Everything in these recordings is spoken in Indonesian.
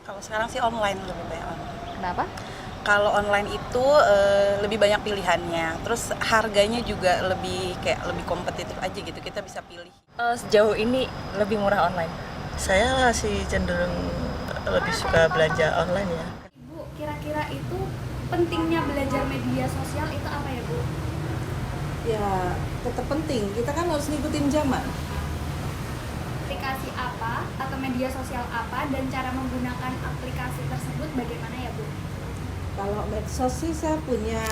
Kalau sekarang sih online, lebih banyak online. Kenapa? Kalau online itu lebih banyak pilihannya, terus harganya juga lebih kompetitif aja gitu, kita bisa pilih. Sejauh ini lebih murah online. Saya masih cenderung lebih suka belanja online ya. Bu, kira-kira itu pentingnya belajar media sosial itu apa ya, Bu? Ya tetap penting, kita kan harus ngikutin zaman. Aplikasi apa atau media sosial apa dan cara menggunakan aplikasi tersebut bagaimana ya, Bu? Kalau medsos sih saya punya,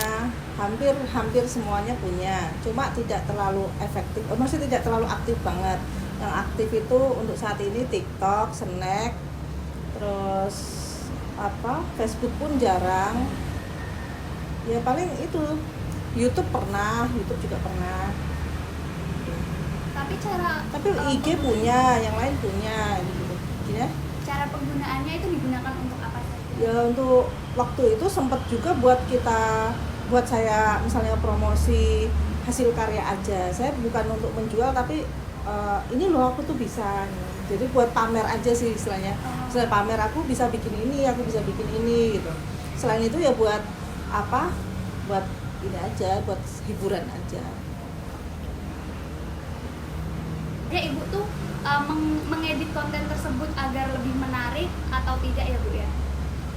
hampir semuanya punya, cuma tidak terlalu efektif, maksudnya tidak terlalu aktif banget. Yang aktif itu untuk saat ini TikTok, Snack, terus Facebook pun jarang. Ya paling itu, YouTube juga pernah. Tapi IG punya, yang lain punya gitu. Ya. Cara penggunaannya itu digunakan untuk apa saja? Ya untuk waktu itu sempat juga buat saya misalnya promosi hasil karya aja. Saya bukan untuk menjual, tapi ini loh aku tuh bisa. Jadi buat pamer aja sih istilahnya. Misalnya pamer aku bisa bikin ini, aku bisa bikin ini gitu. Selain itu ya buat apa? Buat ini aja, buat hiburan aja. Ya, Ibu tuh mengedit konten tersebut agar lebih menarik atau tidak ya, Bu ya?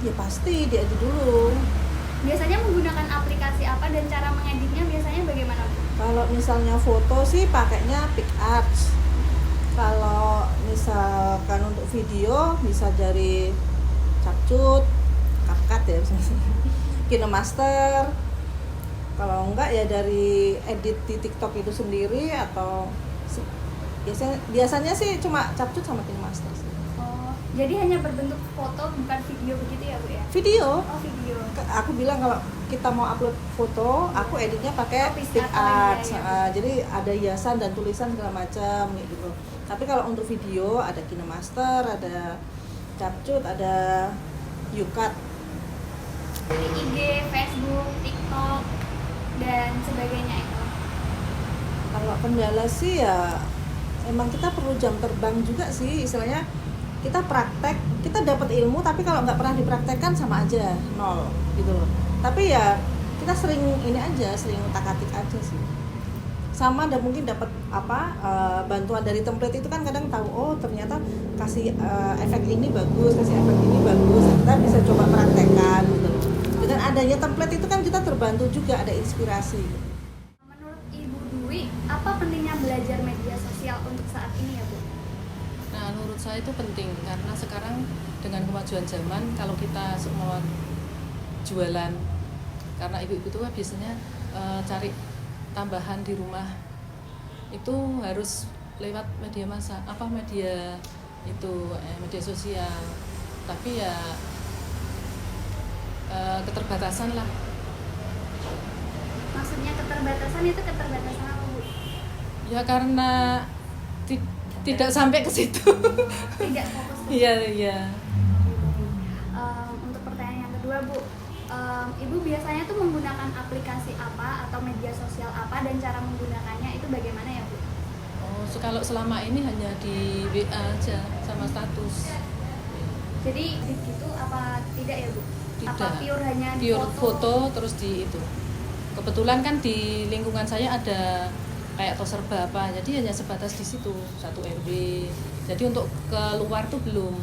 Ya pasti diedit dulu. Biasanya menggunakan aplikasi apa dan cara mengeditnya biasanya bagaimana, Bu? Kalau misalnya foto sih pakainya PicArts. Kalau misalkan untuk video bisa dari Capcut, CapCut ya misalnya. KineMaster. Kalau enggak ya dari edit di TikTok itu sendiri atau biasanya sih cuma Capcut sama KineMaster sih. Oh, jadi hanya berbentuk foto bukan video begitu ya, Bu ya? Video. Oh, video. Aku bilang kalau kita mau upload foto, aku editnya pakai PicArts. Jadi ada hiasan dan tulisan segala macam gitu. Tapi kalau untuk video ada KineMaster, ada Capcut, ada YouCut. IG, Facebook, TikTok dan sebagainya itu. Kalau kendala sih ya emang kita perlu jam terbang juga sih, istilahnya kita praktek, kita dapat ilmu tapi kalau nggak pernah dipraktekkan sama aja nol gitu loh. Tapi ya kita sering ini aja, sering utak-atik aja sih. Sama dan mungkin dapat bantuan dari template itu kan kadang tahu oh ternyata kasih efek ini bagus, kasih efek ini bagus, kita bisa coba praktekkan gitu loh. Dengan adanya template itu kan kita terbantu juga, ada inspirasi. Menurut Ibu Dwi, apa pentingnya belajar media sosial untuk saat ini ya, Bu? Nah, menurut saya itu penting karena sekarang dengan kemajuan zaman kalau kita semua jualan, karena ibu-ibu tua biasanya cari tambahan di rumah itu harus lewat media media sosial. Tapi ya keterbatasan lah. Maksudnya keterbatasan itu keterbatasan apa, Bu? Ya karena tidak sampai ke situ. Tidak fokus. Iya. Untuk pertanyaan yang kedua, Bu, Ibu biasanya tuh menggunakan aplikasi apa atau media sosial apa dan cara menggunakannya itu bagaimana ya, Bu? Oh, kalau selama ini hanya di WA aja sama status. Jadi gitu apa tidak ya, Bu? Tidak. Apa pure hanya di Pure foto terus di itu. Kebetulan kan di lingkungan saya ada kayak toserba apa, jadi hanya sebatas di situ 1 RW. Jadi untuk keluar tuh belum.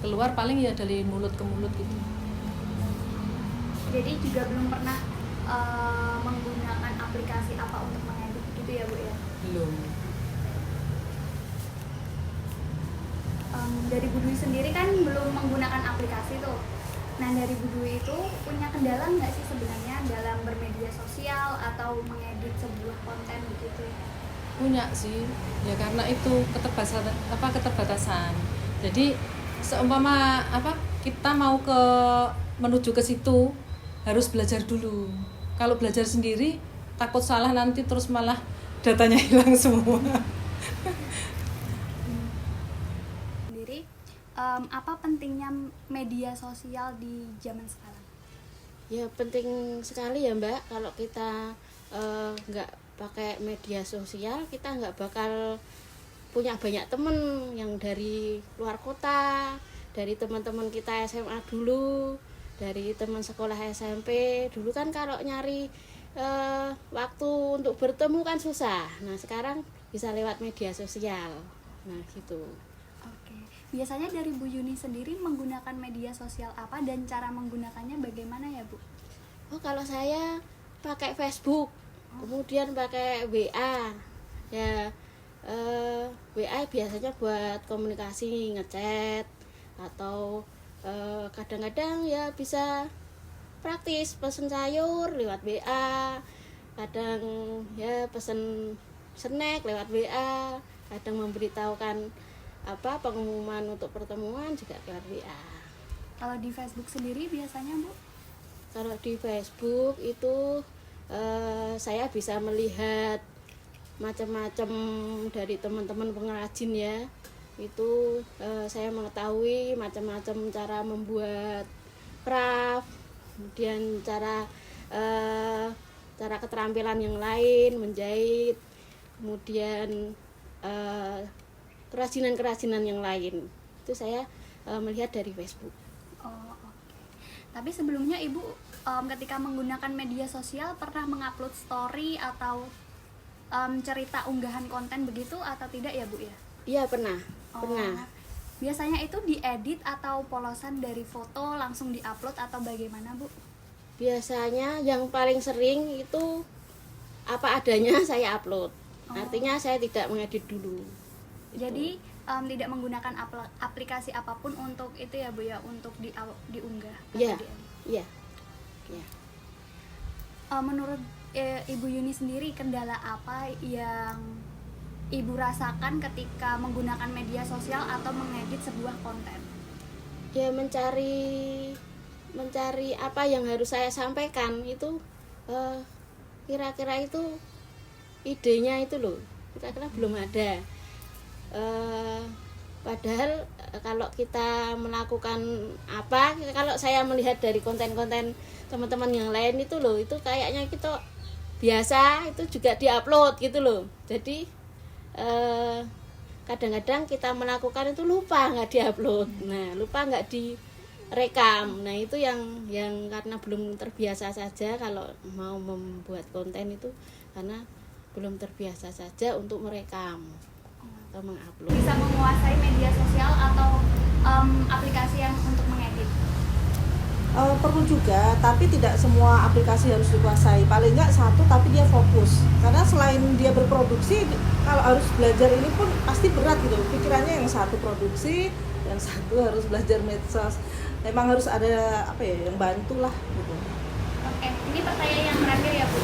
Keluar paling ya dari mulut ke mulut gitu. Jadi juga belum pernah menggunakan aplikasi apa untuk mengedit gitu ya, Bu ya? Belum. Dari Bu Dwi sendiri kan belum menggunakan aplikasi tuh. Nah, dari Bu Dwi itu punya kendala nggak sih sebenarnya dalam bermedia sosial atau mengedit sebuah konten begitu? Punya sih, ya karena itu keterbatasan. Jadi seumpama kita mau menuju ke situ harus belajar dulu. Kalau belajar sendiri takut salah nanti terus malah datanya hilang semua. Apa pentingnya media sosial di zaman sekarang? Ya penting sekali ya Mbak, kalau kita nggak pakai media sosial kita nggak bakal punya banyak temen yang dari luar kota, dari teman-teman kita SMA dulu, dari teman sekolah SMP dulu kan kalau nyari waktu untuk bertemu kan susah. Nah sekarang bisa lewat media sosial. Nah gitu. Oke. Biasanya dari Bu Yuni sendiri menggunakan media sosial apa dan cara menggunakannya bagaimana ya Bu? Oh kalau saya pakai Facebook, kemudian pakai WA. Ya WA biasanya buat komunikasi, ngechat atau kadang-kadang ya bisa praktis pesen sayur lewat WA, kadang ya pesen snack lewat WA, kadang memberitahukan pengumuman untuk pertemuan juga lewat WA. Kalau di Facebook sendiri biasanya Bu? Kalau di Facebook itu saya bisa melihat macam-macam dari teman-teman pengrajin ya. Itu saya mengetahui macam-macam cara membuat craft, kemudian cara keterampilan yang lain, menjahit, kemudian kerajinan-kerajinan yang lain. Itu saya melihat dari Facebook. Oh, oke. Tapi sebelumnya Ibu ketika menggunakan media sosial pernah mengupload story atau cerita unggahan konten begitu atau tidak ya Bu ya? Iya pernah. Biasanya itu diedit atau polosan dari foto langsung diupload atau bagaimana Bu? Biasanya yang paling sering itu apa adanya saya upload. Artinya saya tidak mengedit dulu. Jadi tidak menggunakan aplikasi apapun untuk itu ya Bu ya, untuk diunggah. Iya. atau Iya. Menurut Ibu Yuni sendiri kendala apa yang Ibu rasakan ketika menggunakan media sosial atau mengedit sebuah konten? Ya mencari apa yang harus saya sampaikan itu kira-kira itu idenya itu loh kira-kira belum ada. Padahal kalau kita melakukan kalau saya melihat dari konten-konten teman-teman yang lain itu loh, itu kayaknya kita biasa itu juga diupload gitu loh. Jadi kadang-kadang kita melakukan itu lupa nggak diupload, lupa nggak direkam. Nah itu yang karena belum terbiasa saja kalau mau membuat konten itu, karena belum terbiasa saja untuk merekam atau mengupload. Bisa menguasai media sosial atau aplikasi yang untuk mengedit? Perlu juga, tapi tidak semua aplikasi harus dikuasai. Paling nggak satu, tapi dia fokus. Karena selain dia berproduksi, kalau harus belajar ini pun pasti berat gitu. Pikirannya yang satu produksi, yang satu harus belajar medsos. Memang harus ada yang bantu lah gitu. Oke, ini pertanyaan yang terakhir ya Bu.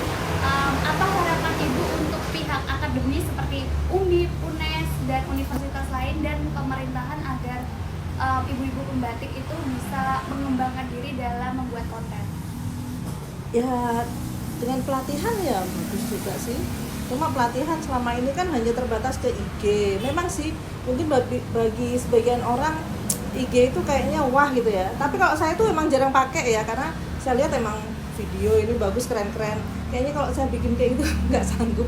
Apa harapan Ibu untuk pihak akademis seperti Undip, UNES, dan universitas lain dan pemerintahan agar ibu-ibu pembatik itu bisa mengembangkan diri dalam membuat konten? Ya dengan pelatihan ya bagus juga sih. Cuma pelatihan selama ini kan hanya terbatas ke IG. Memang sih mungkin bagi sebagian orang IG itu kayaknya wah gitu ya. Tapi kalau saya tuh emang jarang pakai ya, karena saya lihat emang video ini bagus, keren-keren. Kayaknya kalau saya bikin kayak gitu nggak sanggup.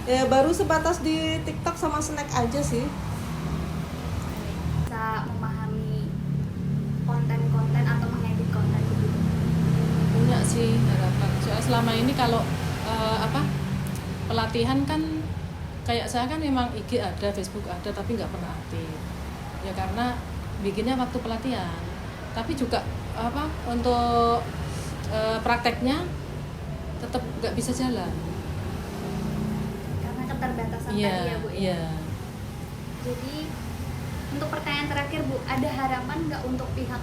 Ya baru sebatas di TikTok sama Snack aja sih. Bisa memahami konten-konten atau mengedit konten begitu? Punya sih harapan. Soalnya selama ini kalau pelatihan kan kayak saya kan memang IG ada, Facebook ada, tapi nggak pernah aktif. Ya karena bikinnya waktu pelatihan. Tapi juga untuk prakteknya tetap nggak bisa jalan. Karena keterbatasan tadi ya Bu ya? Iya. Jadi untuk pertanyaan terakhir Bu, ada harapan nggak untuk pihak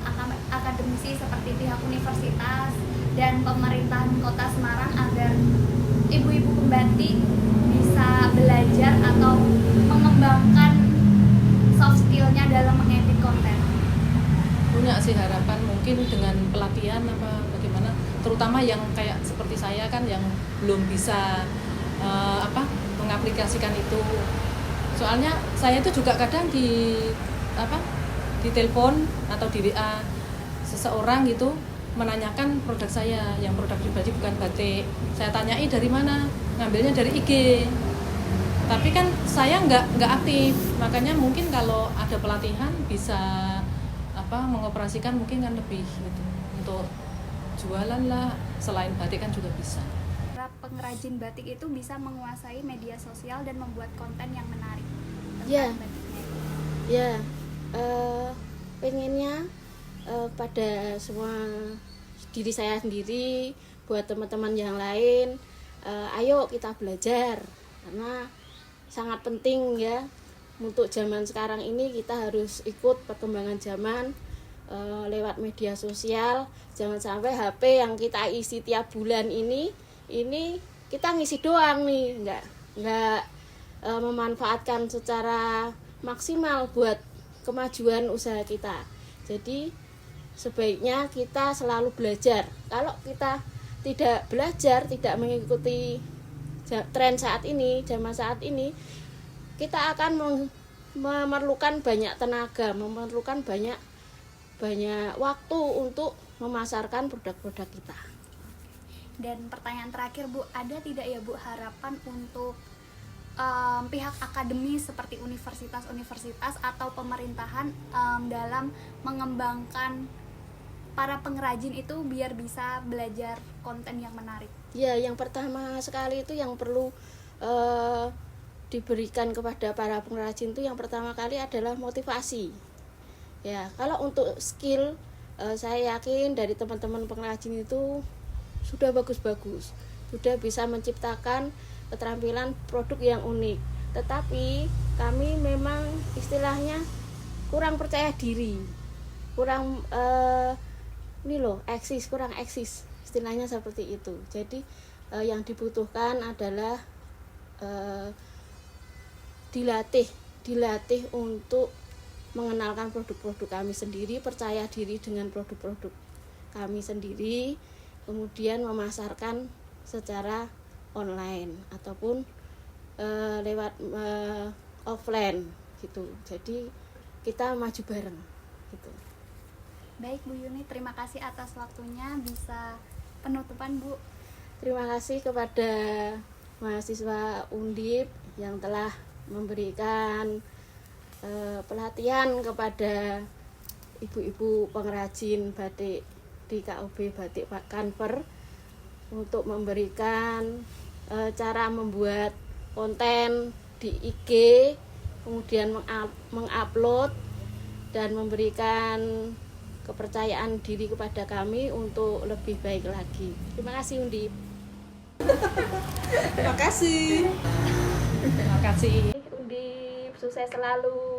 akademisi seperti pihak universitas dan pemerintahan Kota Semarang agar ibu-ibu pembatik bisa belajar atau mengembangkan soft skill-nya dalam mengedit konten? Punya sih harapan mungkin dengan pelatihan bagaimana, terutama yang kayak seperti saya kan yang belum bisa mengaplikasikan itu. Soalnya saya itu juga kadang di telepon atau di WA seseorang gitu menanyakan produk saya, yang produk pribadi bukan batik. Saya tanyai dari mana, ngambilnya dari IG. Tapi kan saya nggak aktif, makanya mungkin kalau ada pelatihan bisa mengoperasikan mungkin kan lebih gitu untuk jualan lah, selain batik kan juga bisa. Para pengrajin batik itu bisa menguasai media sosial dan membuat konten yang menarik tentang Ya. batiknya. Ya, pengennya pada semua diri saya sendiri, buat teman-teman yang lain, ayo kita belajar karena sangat penting ya untuk zaman sekarang ini. Kita harus ikut perkembangan zaman lewat media sosial. Jangan sampai HP yang kita isi tiap bulan ini kita ngisi doang nih, nggak memanfaatkan secara maksimal buat kemajuan usaha kita. Jadi sebaiknya kita selalu belajar. Kalau kita tidak belajar, tidak mengikuti tren saat ini, zaman saat ini, kita akan memerlukan banyak tenaga, memerlukan banyak waktu untuk memasarkan produk-produk kita. Dan pertanyaan terakhir Bu, ada tidak ya Bu harapan untuk pihak akademis seperti universitas-universitas atau pemerintahan dalam mengembangkan para pengrajin itu biar bisa belajar konten yang menarik? Ya, yang pertama sekali itu yang perlu diberikan kepada para pengrajin itu yang pertama kali adalah motivasi. Ya, kalau untuk skill saya yakin dari teman-teman pengrajin itu sudah bagus-bagus, sudah bisa menciptakan keterampilan produk yang unik. Tetapi kami memang istilahnya kurang percaya diri, kurang kurang eksis, istilahnya seperti itu. Jadi yang dibutuhkan adalah dilatih untuk mengenalkan produk-produk kami sendiri, percaya diri dengan produk-produk kami sendiri, kemudian memasarkan secara online ataupun lewat offline gitu. Jadi kita maju bareng gitu. Baik Bu Yuni, terima kasih atas waktunya. Bisa penutupan Bu. Terima kasih kepada mahasiswa Undip yang telah memberikan pelatihan kepada ibu-ibu pengrajin batik di KUB Batik Pak Kanver untuk memberikan cara membuat konten di IG, kemudian mengupload dan memberikan kepercayaan diri kepada kami untuk lebih baik lagi. Terima kasih Undip. Terima kasih. Terima kasih. Undip, sukses selalu.